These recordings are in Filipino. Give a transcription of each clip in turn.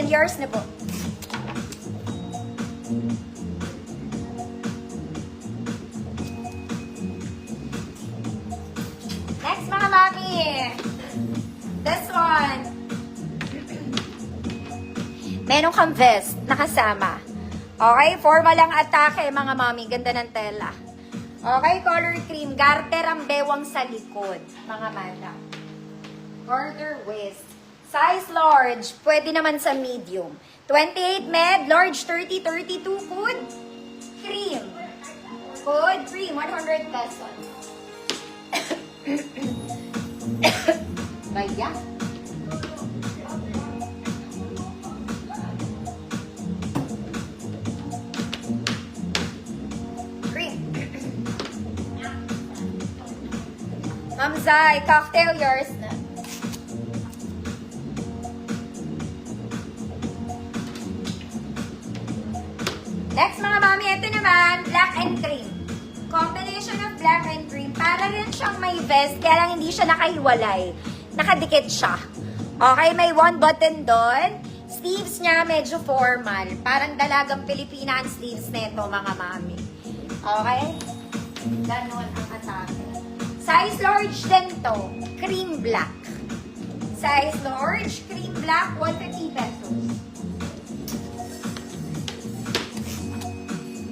and yours na po. Next mga mami. This one. Meron kang vest na kasama. Okay, formal lang atake mga mami. Ganda ng tela. Okay, color cream. Garter ang bewang sa likod, mga madam. Garter waist. Size large. Pwede naman sa medium. 28 med, large 30, 32. Code cream. Code cream, 100 pesos. Baya. Cream. Ma'am Zai, cocktail yours na. Next mga mami, ito naman, black and cream. Combination of black and cream. Para rin siyang may vest, kaya lang hindi siya nakahiwalay. Nakadikit siya. Okay, may one button doon. Sleeves niya medyo formal. Parang dalagang Pilipina ang sleeves nito, mga mami. Okay? Ganon ang atake. Size large din to. Cream black. Size large, cream black, 150 pesos.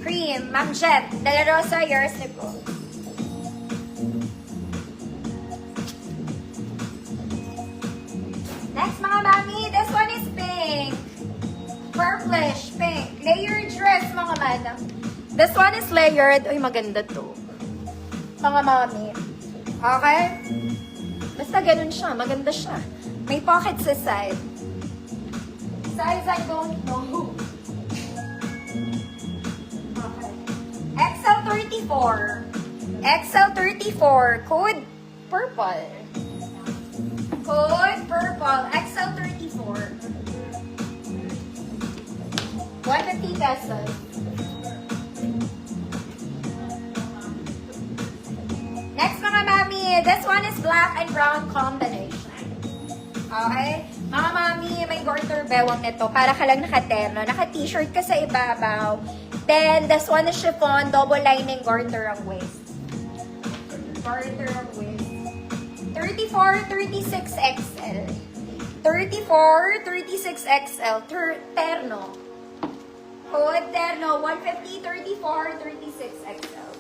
Cream, Ma'am Jet, Dela Rosa, yours na po. Next mga mami, this one is pink. Purplish, pink. Layered dress mga madam. This one is layered. Uy, maganda to. Mga mami. Okay? Basta ganun siya. Maganda siya. May pocket sa side. Size I don't know. XL34. XL34. Code purple. Code purple. XL34. 150 pesos. Next mga mami, this one is black and brown combination. Okay? Mga mami, may garter bewang nito. Para ka lang naka-terno. Naka-t-shirt ka sa ibabaw. Then, this one is chiffon, double lining garter ang waist. Garter ang waist. 34, 36 XL. 34, 36 XL. Terno. Code terno, 150, 34, 36 XL.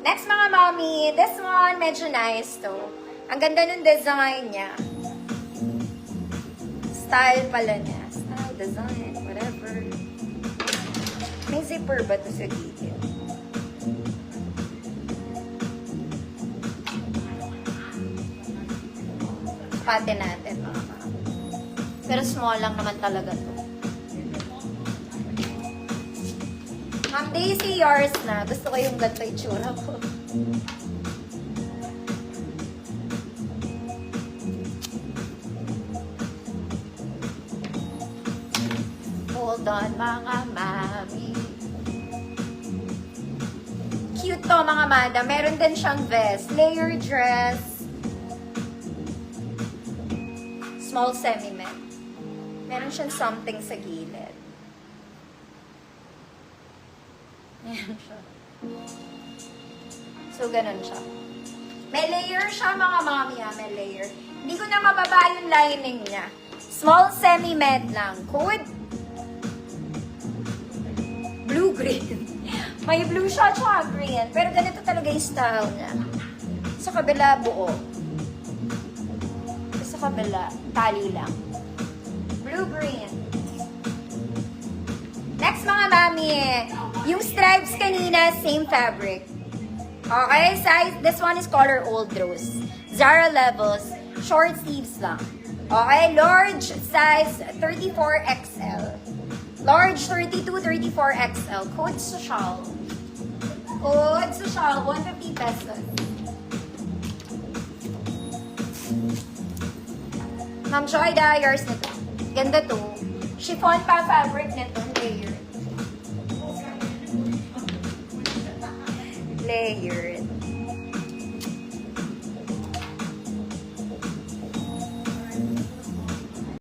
Next mga mami, this one, medyo nice to. Ang ganda ng design niya. Style pala niya. Style, design, whatever. May zipper ba to sa gilid? Pati natin mga mami. Pero small lang naman talaga to. Ma'am Daisy, yours na. Gusto ko yung ganito itsura ko. Hold on, mga mami. Cute to, mga madam. Meron din siyang vest. Layer dress. Small semi-met. Meron siyang something sa gilid. Ayan siya. So, ganun siya. May layer siya, mga mami, ha? May layer. Hindi ko na mababa yung lining niya. Small semi-med lang. Code? Blue-green. May blue siya, tsaka green. Pero ganito talaga yung style niya. Sa kabila, buo. Sa kabila, tali lang. Blue-green. Next, mga mami, yung stripes kanina, same fabric. Okay, size, this one is color Old Rose. Zara levels, short sleeves lang. Okay, large size 34XL. Large 32, 34XL. Code social. Code social, 150 pesos. Ma'am Joyda, yours nito. Ganda to. Chiffon pa fabric nito, layered. Layered.